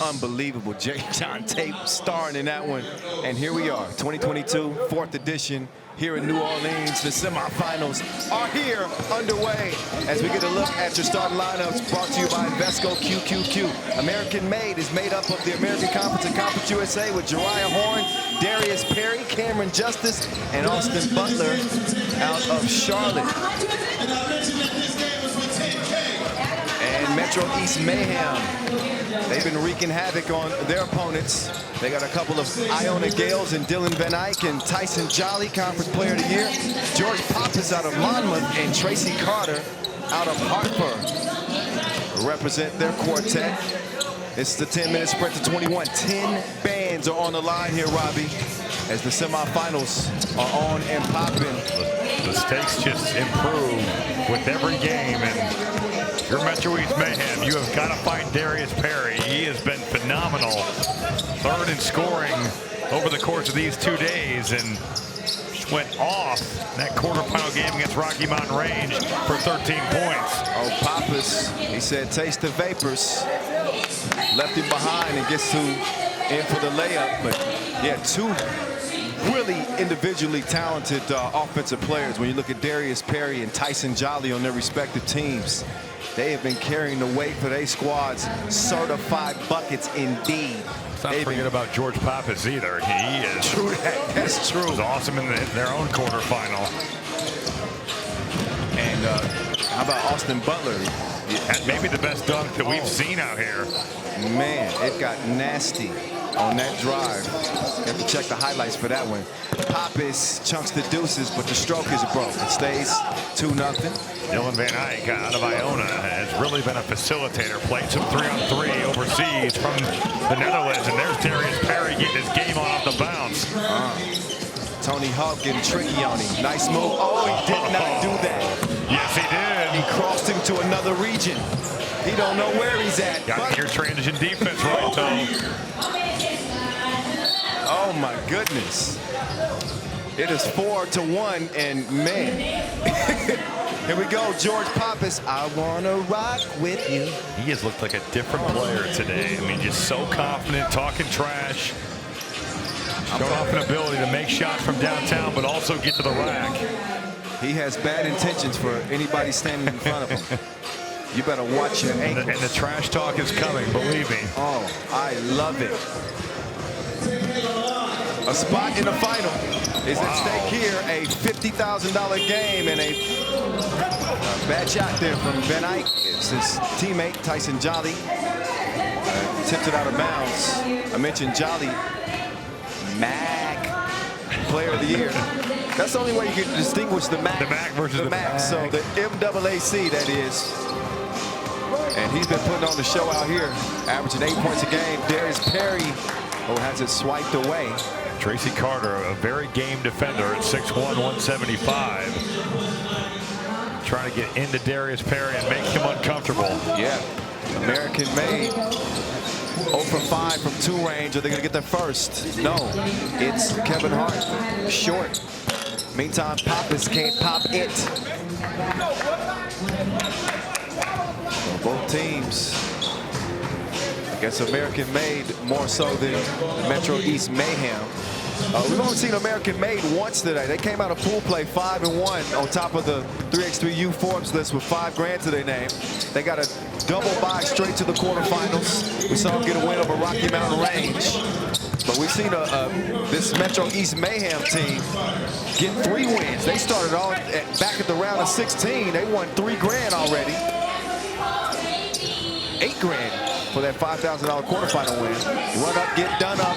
Unbelievable. J. John Tate starring in that one. And here we are, 2022, 4th edition, here in New Orleans. The semifinals are here, underway, as we get a look at your starting lineups brought to you by Invesco QQQ. American Made is made up of the American Conference and Conference USA with Jariah Horn, Darius Perry, Cameron Justice, and Austin Butler out of Charlotte. And Metro East Mayhem, they've been wreaking havoc on their opponents. They got a couple of Iona Gales and Dylan Van Eyck and Tyson Jolly, Conference Player of the Year. George Pappas out of Monmouth and Tracy Carter out of Hartford represent their quartet. It's the 10-minute sprint to 21. 10 bands are on the line here, Robbie, as the semifinals are on and popping. The stakes just improve with every game, and your Metro East Mayhem, you have got to find Darius Perry. He has been phenomenal. Third in scoring over the course of these 2 days, and went off that quarterfinal game against Rocky Mountain Range for 13 points. Oh, Pappas, he said, taste the vapors. Left him behind and gets in for the layup. But yeah, two really individually talented offensive players. When you look at Darius Perry and Tyson Jolly on their respective teams, they have been carrying the weight for their squads. Certified buckets indeed. Let's not forget about George Pappas either. He is true. That's true. Was awesome in their own quarterfinal. And how about Austin Butler? And maybe the best dunk that we've seen out here. Man, it got nasty on that drive. You have to check the highlights for that one. Pappas chunks the deuces, but the stroke is broke. It stays 2-0. Dylan Van Eyck out of Iona has really been a facilitator, played some 3-on-3 overseas from the Netherlands, and there's Darius Perry getting his game on off the bounce. Tony Hawk getting tricky on him. Nice move. Oh, he did not do that. Yes, he did. He crossed him to another region. He don't know where he's at. Got your transition defense right, though. Oh, my goodness. It is 4-1, and man. Here we go, George Pappas. I want to rock with you. He has looked like a different player today. I mean, just so confident, talking trash. Showing off an ability to make shots from downtown, but also get to the rack. He has bad intentions for anybody standing in front of him. You better watch your ankles. And the trash talk is coming, believe me. Oh, I love it. A spot in the final is at stake here. A $50,000 game, and a bad shot there from Van Eyck. It's his teammate, Tyson Jolly. Tipped it out of bounds. I mentioned Jolly. MAAC Player of the Year. That's the only way you can distinguish the MAAC. The MAAC versus the MAAC. So the MAAC, that is. And he's been putting on the show out here, averaging 8 points a game. Darius Perry, has it swiped away. Tracy Carter, a very game defender at 6'1", 175. Trying to get into Darius Perry and make him uncomfortable. Yeah, American Made. 0 for 5 from 2 range. Are they going to get their first? No, it's Kevin Hart. Short. Meantime, Pappas can't pop it. So both teams, I guess American Made more so than Metro East Mayhem. We've only seen American Made once today. They came out of pool play 5-1 on top of the 3x3U Forbes list with $5 grand to their name. They got a double bye straight to the quarterfinals. We saw them get a win over Rocky Mountain Range. But we've seen this Metro East Mayhem team get 3 wins. They started off back at the round of 16. They won $3 grand already. $8 grand for that $5,000 quarterfinal win. Run up, get done up.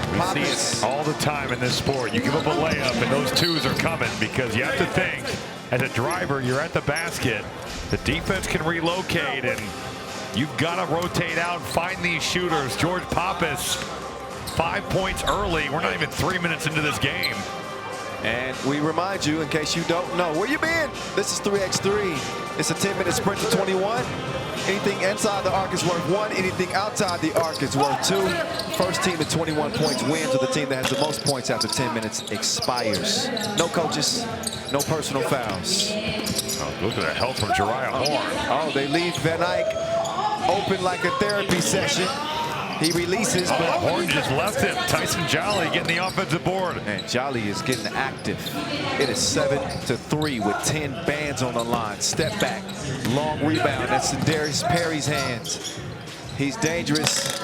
We see it all the time in this sport. You give up a layup and those twos are coming, because you have to think, as a driver, you're at the basket. The defense can relocate, and you've got to rotate out and find these shooters. George Pappas, 5 points early. We're not even 3 minutes into this game. And we remind you, in case you don't know, where you been? This is 3x3. It's a 10-minute sprint to 21. Anything inside the arc is worth 1. Anything outside the arc is worth 2. First team at 21 points wins, or the team that has the most points after 10 minutes expires. No coaches, no personal fouls. Oh, look at that help from Jariah Horn. Oh, they leave Van Eyck open like a therapy session. He releases, but Horton just left him. Tyson Jolly getting the offensive board. and Jolly is getting active. It is 7-3 with 10 bands on the line. Step back, long rebound. That's in Darius Perry's hands. He's dangerous,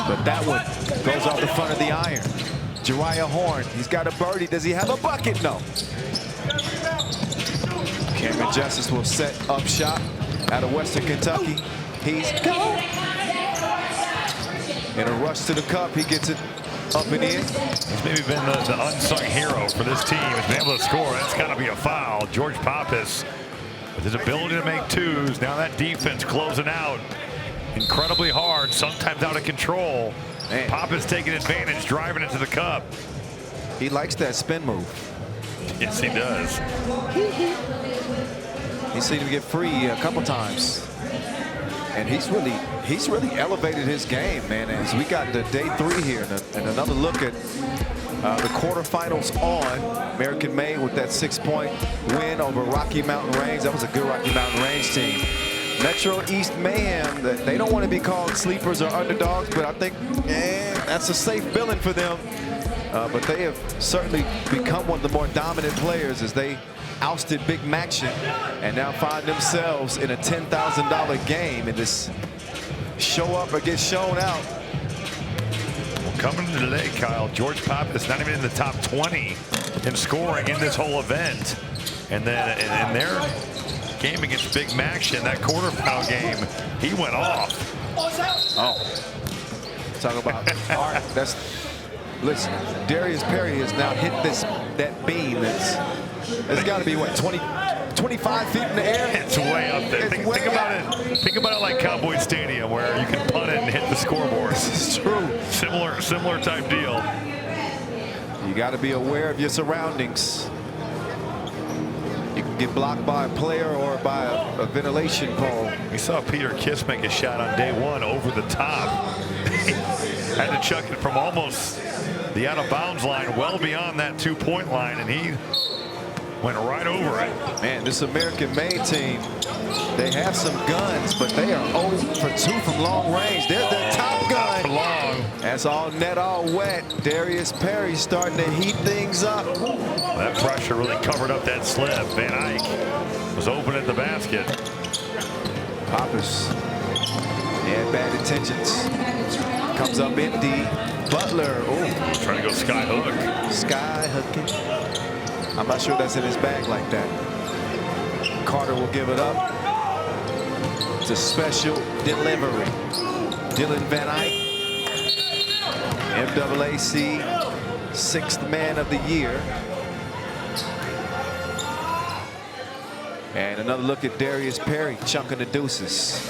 but that one goes off the front of the iron. Jariah Horn, he's got a birdie. Does he have a bucket? No. Cameron Justice will set up shop out of Western Kentucky. He's gone. In a rush to the cup, he gets it up and in. He's maybe been the unsung hero for this team. He's been able to score. That's got to be a foul. George Pappas, with his ability to make twos. Now that defense closing out incredibly hard, sometimes out of control. Man. Pappas taking advantage, driving into the cup. He likes that spin move. Yes, he does. He's seen him get free a couple times. And he's really elevated his game, man. As we got to day 3 here, and another look at the quarterfinals on. American Made with that 6-point win over Rocky Mountain Range. That was a good Rocky Mountain Range team. Metro East Mayhem, they don't want to be called sleepers or underdogs, but I think that's a safe billing for them. But they have certainly become one of the more dominant players as they ousted Big MAAC and now find themselves in a $10,000 game in this show up or get shown out. Well, coming into today, Kyle, George Pappas not even in the top 20 in scoring in this whole event. And then in their game against Big MAAC in that quarterfinal game, he went off. Oh, talk about art. Listen, Darius Perry has now hit that beam. It's got to be what, 25 feet in the air? It's way up there. Think about it. Think about it like Cowboy Stadium, where you can punt it and hit the scoreboard. This is true. Similar type deal. You got to be aware of your surroundings. You can get blocked by a player or by a ventilation pole. We saw Peter Kiss make a shot on day 1 over the top. Had to chuck it from almost the out-of-bounds line, well beyond that 2-point line, and he went right over it. Man, this American Made team, they have some guns, but they are 0 for 2 from long range. They're the top gun. For long. That's all net, all wet. Darius Perry starting to heat things up. That pressure really covered up that slip. Van Eyck was open at the basket. Pappas, he had bad intentions. Comes up empty. Butler, Trying to go sky hook. Sky hooking. I'm not sure that's in his bag like that. Carter will give it up. It's a special delivery. Dylan Van Eyck, MAAC 6th Man of the Year. And another look at Darius Perry chunking the deuces.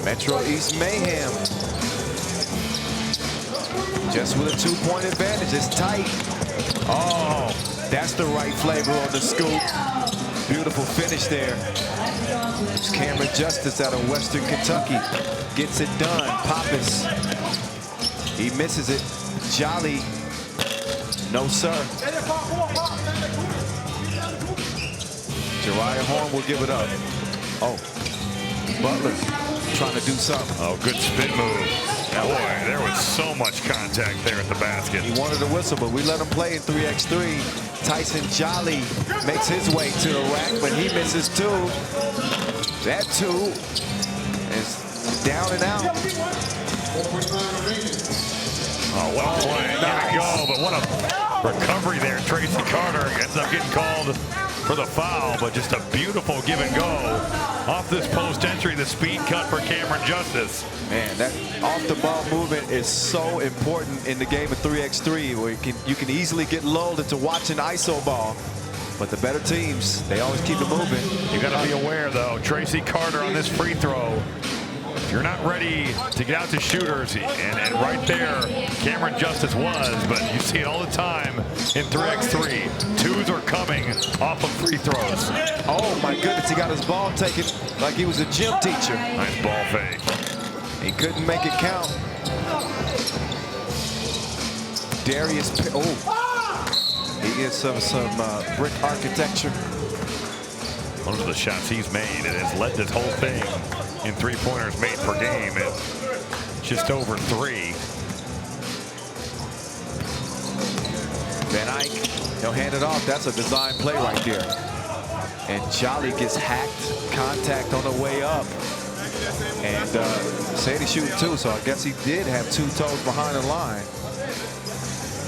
Metro East Mayhem. Just with a 2-point advantage. It's tight. Oh, that's the right flavor on the scoop. Beautiful finish there. It's Cameron Justice out of Western Kentucky. Gets it done. Pappas. He misses it. Jolly. No, sir. Jariah Horn will give it up. Oh, Butler trying to do something. Oh, good spin move. Boy, there was so much contact there at the basket. He wanted a whistle, but we let him play in 3x3. Tyson Jolly makes his way to the rack, but he misses 2. That 2 is down and out. Oh, well played. There we go. But what a recovery there. Tracy Carter ends up getting called for the foul, but just a beautiful give and go off this post entry. The speed cut for Cameron Justice. Man, that off the ball movement is so important in the game of 3x3, where you can easily get lulled into watching ISO ball. But the better teams, they always keep it moving. You got to be aware, though, Tracy Carter on this free throw. If you're not ready to get out to shooters, and right there, Cameron Justice was, but you see it all the time in 3x3. 2s are coming off of free throws. Oh, my goodness, he got his ball taken like he was a gym teacher. Nice ball fake. He couldn't make it count. Darius, he gets some brick architecture. Those are the shots he's made, and has led this whole thing in three-pointers made per game at just over 3. Van Eyck, he'll hand it off. That's a design play right there. And Jolly gets hacked, contact on the way up. And Sadie shooting 2, so I guess he did have 2 toes behind the line.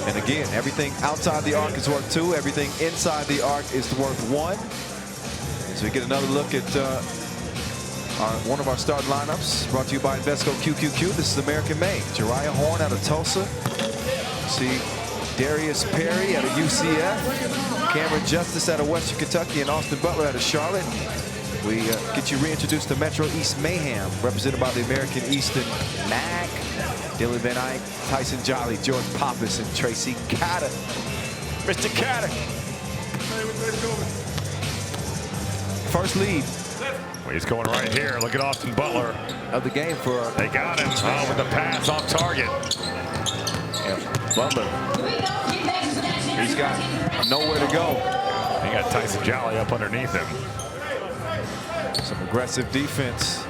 And again, everything outside the arc is worth 2. Everything inside the arc is worth 1. So we get another look at one of our starting lineups, brought to you by Invesco QQQ. This is American Made. Jariah Horn out of Tulsa. See Darius Perry out of UCF. Cameron Justice out of Western Kentucky, and Austin Butler out of Charlotte. We get you reintroduced to Metro East Mayhem, represented by the American Eastern MAAC. Dylan Van Eyck, Tyson Jolly, George Pappas, and Tracy Carter. Mr. Carter. First lead. Well, he's going right here. Look at Austin Butler. Of the game for... They got him. Oh, with the pass off target. Yeah, Butler. He's got nowhere to go. He got Tyson Jolly up underneath him. Some aggressive defense.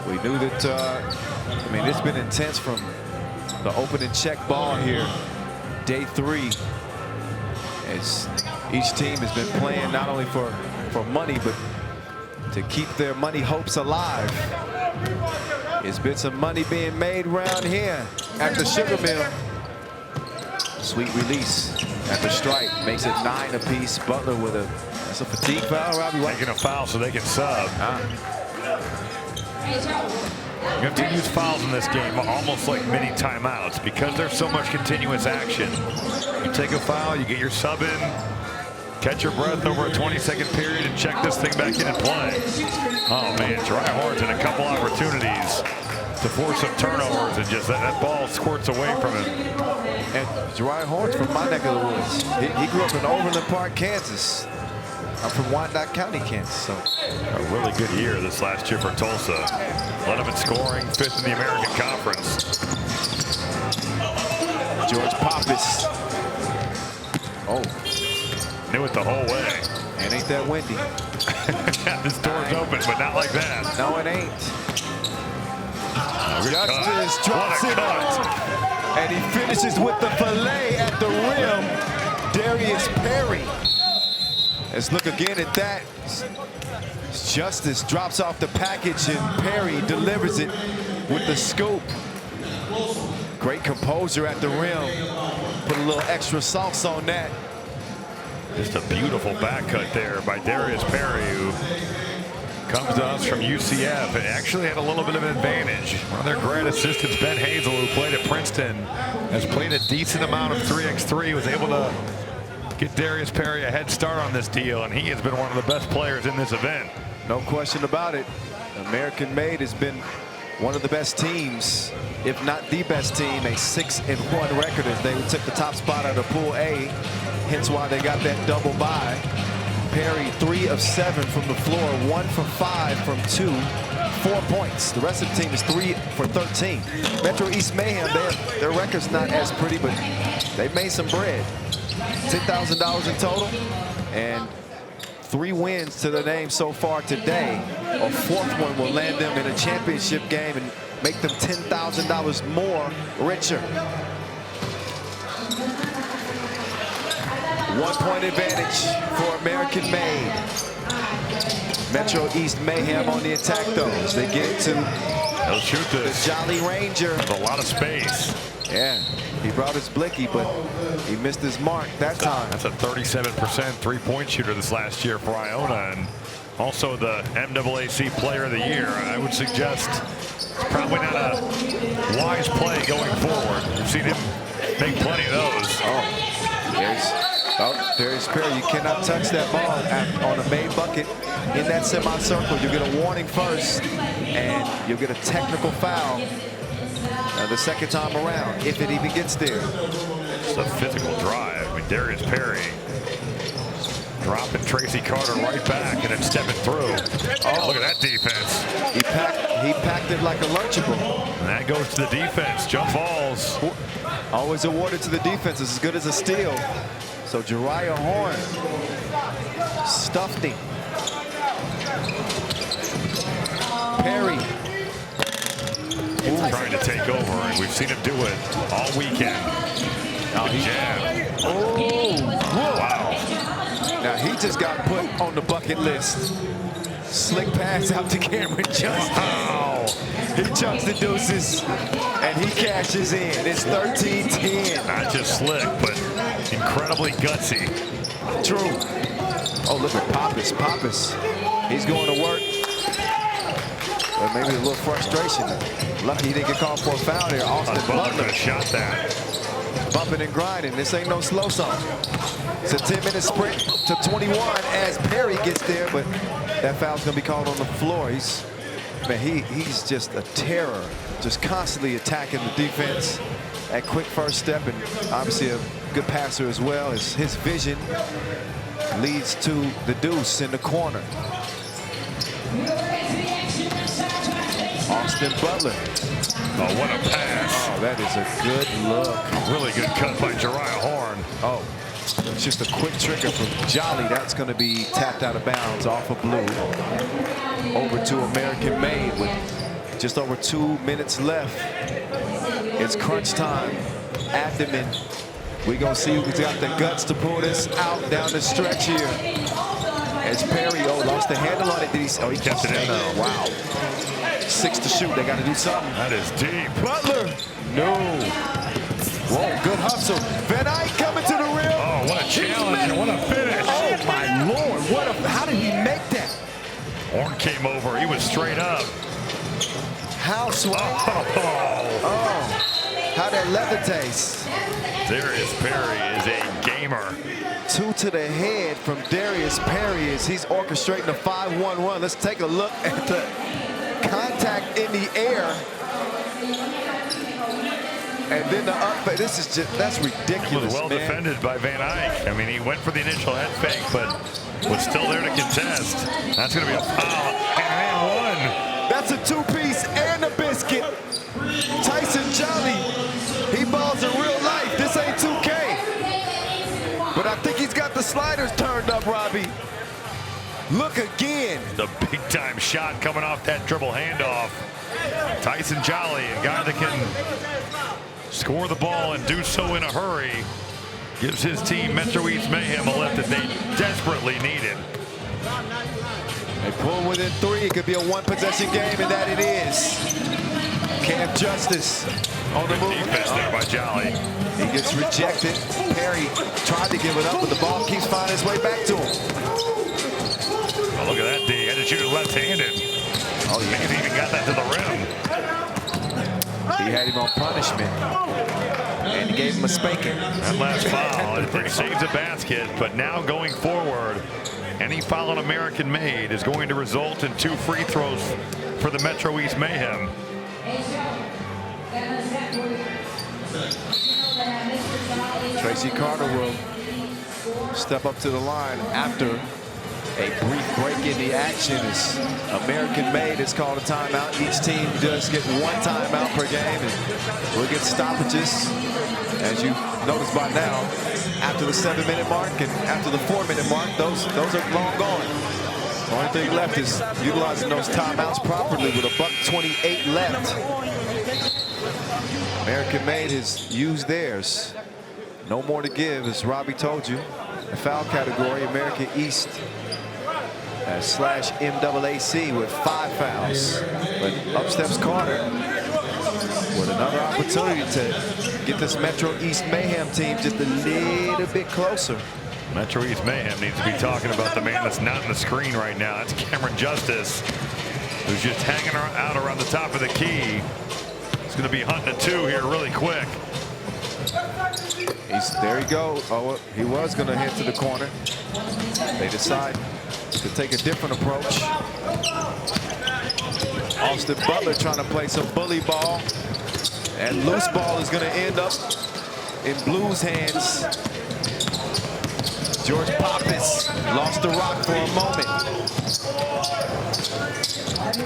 We knew that, I mean, it's been intense from the opening check ball here. Day 3. As each team has been playing not only for money, but to keep their money hopes alive. There's been some money being made around here at the Sugar Mill. Sweet release at the stripe. Makes it 9 apiece. Butler with that's a fatigue foul, Robbie. Making a foul so they can sub. You have to use fouls in this game almost like mini timeouts because there's so much continuous action. You take a foul, you get your sub in, catch your breath over a 20-second period, and check this thing back in and play. Oh, man, Jariah Horn's in a couple opportunities to force some turnovers, and just that ball squirts away from him. And Jariah Horn's from my neck of the woods. He grew up in Overland Park, Kansas. I'm from Wyandotte County, Kansas. So a really good year this last year for Tulsa. Led them in scoring, 5th in the American Conference. George Pappas. Oh. Knew it the whole way. And ain't that windy. This door's open, but not like that. No, it ain't. Justice drops it up. And he finishes with the fillet at the rim. Darius Perry. Let's look again at that. Justice drops off the package and Perry delivers it with the scoop. Great composure at the rim. Put a little extra sauce on that. Just a beautiful back cut there by Darius Perry, who comes to us from UCF and actually had a little bit of an advantage. One of their grad assistants, Ben Hazel, who played at Princeton, has played a decent amount of 3x3, was able to get Darius Perry a head start on this deal, and he has been one of the best players in this event. No question about it. American Made has been one of the best teams, if not the best team, a 6-1 record as they took the top spot out of Pool A, hence why they got that double bye. Perry 3 of 7 from the floor, 1 for 5 from 2, 4 points. The rest of the team is 3 for 13. Metro East Mayhem, their record's not as pretty, but they've made some bread. $10,000 in total, and 3 wins to their name so far today. A 4th one will land them in a championship game and make them $10,000 more richer. 1-point advantage for American Made. Metro East Mayhem on the attack though, as they get it to They'll shoot this. The Jolly Ranger. With a lot of space. Yeah, he brought his blicky, but he missed his mark that time. That's a 37% three-point shooter this last year for Iona, and also the MAAC Player of the Year. I would suggest it's probably not a wise play going forward. We've seen him make plenty of those. Darius Perry, you cannot touch that ball on a made bucket in that semicircle. You'll get a warning first, and you'll get a technical foul the second time around, if it even gets there. It's a physical drive. I mean, Darius Perry dropping Tracy Carter right back and then stepping through. Oh, look at that defense. He packed it like a Lunchable. And that goes to the defense. Jump balls. Always awarded to the defense. It's as good as a steal. So Jariah Horn Stuffed him. Perry. Trying to take over, and we've seen him do it all weekend. Jab. Oh, Wow. now he just got put on the bucket list. Slick pass out to Cameron Justin. Wow. He chucks the deuces, and he cashes in. It's 13-10. Not just slick, but incredibly gutsy. True. Oh, look at Pappas. Pappas. He's going to work. But maybe a little frustration. Lucky he didn't get called for a foul there. Austin Butler shot that. bumping and grinding. This ain't no slow song. It's a 10-minute sprint to 21 as Perry gets there, but that foul's going to be called on the floor. He's just a terror, just constantly attacking the defense at quick first step, and obviously a good passer as well. His vision leads to the deuce in the corner. Austin Butler. Oh, what a pass. Oh, that is a good look. Really good cut by Jariah Horn. Oh, it's just a quick trigger from Jolly. That's going to be tapped out of bounds off of Blue. Over to American Made with just over 2 minutes left. It's crunch time. Abdomen. We're going to see who's got the guts to pull this out down the stretch here. As Perry, lost the handle on it. He kept it in there. Wow. 6 to shoot. They got to do something. That is deep. Butler. No. Whoa, good hustle. Van Eyck coming to the rim. Oh, what a challenge and what a finish. Oh, my Lord. How did he make that? Horn came over. He was straight up. How swag. Oh, how that leather taste. Darius Perry is a gamer. 2 to the head from Darius Perry as he's orchestrating a 5-1 run. Let's take a look at the contact in the air. And then the up, this is just, that's ridiculous. It was well defended by Van Eyck. I mean, he went for the initial head fake, but was still there to contest. That's going to be a foul. And one. That's a 2-piece and a biscuit. Tyson Jolly, he balls in real life. This ain't 2K. But I think he's got the sliders turned up, Robbie. Look again. The big-time shot coming off that dribble handoff. Tyson Jolly, a guy that can score the ball and do so in a hurry, gives his team Metro East Mayhem a lift that they desperately needed. They pull within 3. It could be a 1-possession game, and that it is. Camp Justice on the move. Defense there by Jolly. He gets rejected. Perry tried to give it up, but the ball keeps finding its way back to him. Oh, look at that D. Had to shoot it left-handed. Oh, yeah. He even got that to the rim. He had him on punishment, and he gave him a spanking. That last foul, it saves a basket, but now going forward, any foul on American Made is going to result in 2 free throws for the Metro East Mayhem. Tracy Carter will step up to the line after a brief break in the action as American Made has called a timeout. Each team does get 1 timeout per game, and we'll get stoppages, as you noticed by now, after the 7-minute mark and after the 4-minute mark. Those are long gone. The only thing left is utilizing those timeouts properly with $1:28 left. American Made has used theirs. No more to give, as Robbie told you. The foul category, American East slash MAAC with 5 fouls. But up steps Carter with another opportunity to get this Metro East Mayhem team just a little bit closer. Metro East Mayhem needs to be talking about the man that's not in the screen right now. That's Cameron Justice, who's just hanging out around the top of the key. He's going to be hunting a 2 here really quick. There he goes. Oh, he was going to head to the corner. They decide to take a different approach. Austin Butler trying to play some bully ball. And loose ball is going to end up in Blue's hands. George Pappas lost the rock for a moment.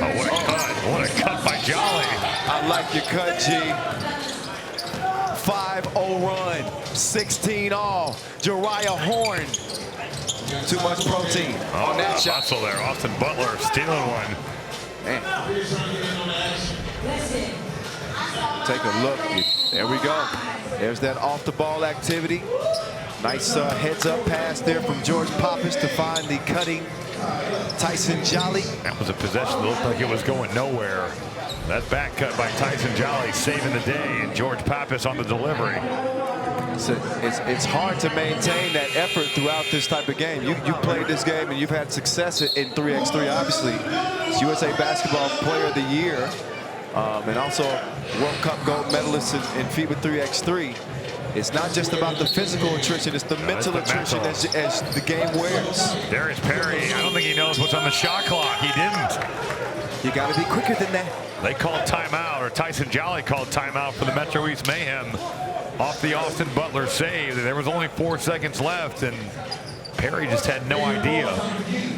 Oh, what a cut. What a cut by Jolly. I like your cut, G. 5-0 run, 16 all. Jariah Horn Too much protein on that shot. Hustle there. Austin Butler stealing one. Man. Take a look. There we go. There's that off-the-ball activity. Nice heads-up pass there from George Pappas to find the cutting Tyson Jolly. That was a possession that looked like it was going nowhere. That back cut by Tyson Jolly saving the day, and George Pappas on the delivery. So it's hard to maintain that effort throughout this type of game. You played this game and you've had success in 3x3, obviously. It's USA Basketball Player of the Year, and also World Cup gold medalist in FIBA 3x3. It's not just about the physical attrition, it's the mental attrition as the game wears. Darius Perry, I don't think he knows what's on the shot clock. He didn't. You got to be quicker than that. They called timeout, or Tyson Jolly called timeout for the Metro East Mayhem off the Austin Butler save. There was only 4 seconds left, and Perry just had no idea.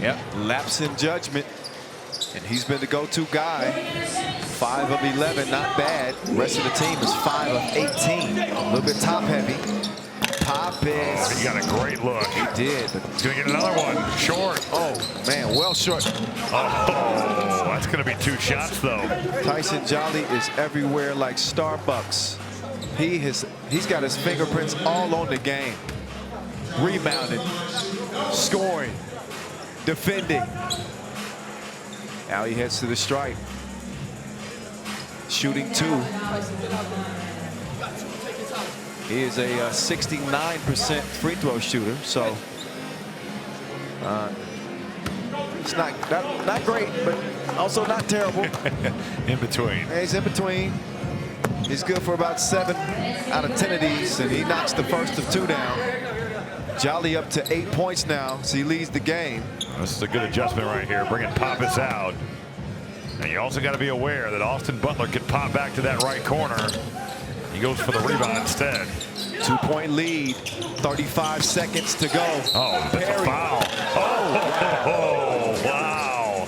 Yep, lapse in judgment, and he's been the go-to guy. 5 of 11, not bad. The rest of the team is 5 of 18. A little bit top-heavy. Pappas. He got a great look. He did. But he's going to get another one. Short. Oh, man, well short. Oh, that's going to be 2 shots, though. Tyson Jolly is everywhere like Starbucks. He's got his fingerprints all on the game. Rebounding, scoring, defending. Now he heads to the stripe. Shooting 2. He is a 69% free throw shooter, so it's not great, but also not terrible. In between. And he's in between. He's good for about 7 out of 10 of these, and he knocks the first of 2 down. Jolly up to 8 points now, so he leads the game. This is a good adjustment right here, bringing Pappas out. And you also got to be aware that Austin Butler could pop back to that right corner. He goes for the rebound instead. 2-point lead, 35 seconds to go. Oh, that's a foul. Oh, wow.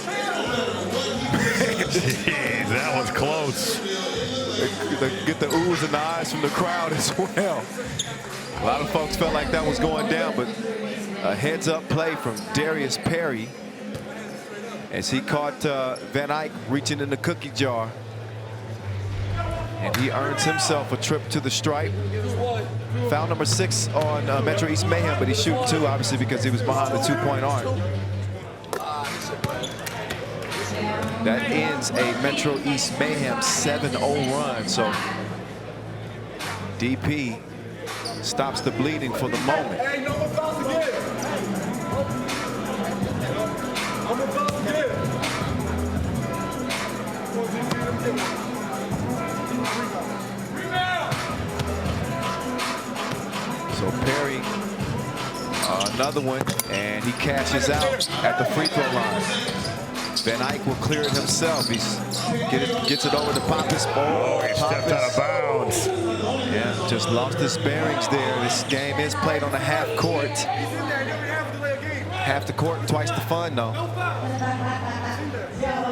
Jeez, that was close. Get the oohs and the eyes from the crowd as well. A lot of folks felt like that was going down, but a heads-up play from Darius Perry as he caught Van Eyck reaching in the cookie jar. And he earns himself a trip to the stripe. Foul number 6 on Metro East Mayhem, but he shooting 2, obviously, because he was behind the 2-point arc. That ends a Metro East Mayhem 7-0 run. So DP stops the bleeding for the moment. So Perry, another one, and he cashes out at the free throw line. Van Eyck will clear it himself. Gets it over to Pappas. Oh, he stepped out of bounds. Yeah, just lost his bearings there. This game is played on a half court. Half the court, twice the fun, though.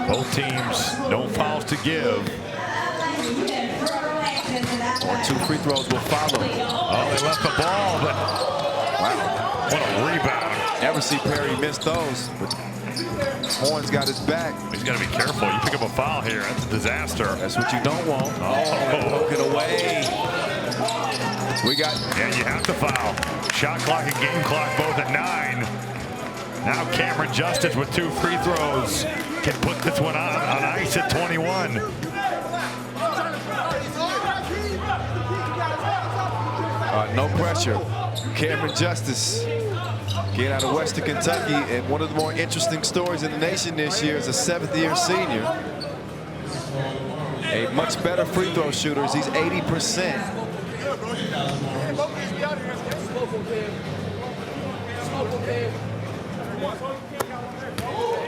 Both teams, no fouls to give. Or 2 free throws will follow. Oh, they left the ball, but wow, what a rebound. Never see Perry miss those, but Horn's got his back. He's got to be careful. You pick up a foul here, that's a disaster. That's what you don't want. Poke it away. We got. Yeah, you have to foul. Shot clock and game clock both at 9. Now Cameron Justice with 2 free throws can put this one on ice at 21. No pressure. Cameron Justice, get out of Western Kentucky, and one of the more interesting stories in the nation this year is a 7th-year senior. A much better free throw shooter. He's 80%.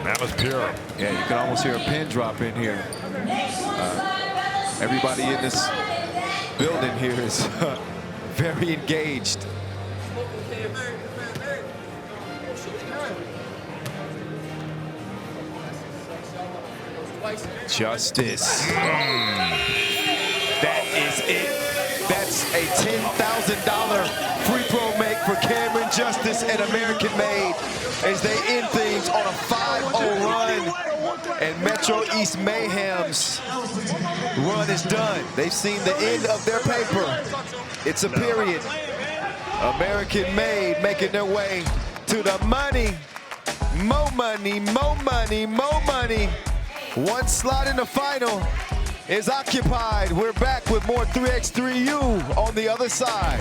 That was pure. Yeah, you can almost hear a pin drop in here. Everybody in this building here is very engaged. Justice. That is it. That's a $10,000 free throw make for Cameron Justice and American Made as they end things on a 5-0 run. And Metro East Mayhem's run is done. They've seen the end of their paper. It's a period. American Made making their way to the money. More money, more money, more money. One slot in the final is occupied. We're back with more 3x3U on the other side.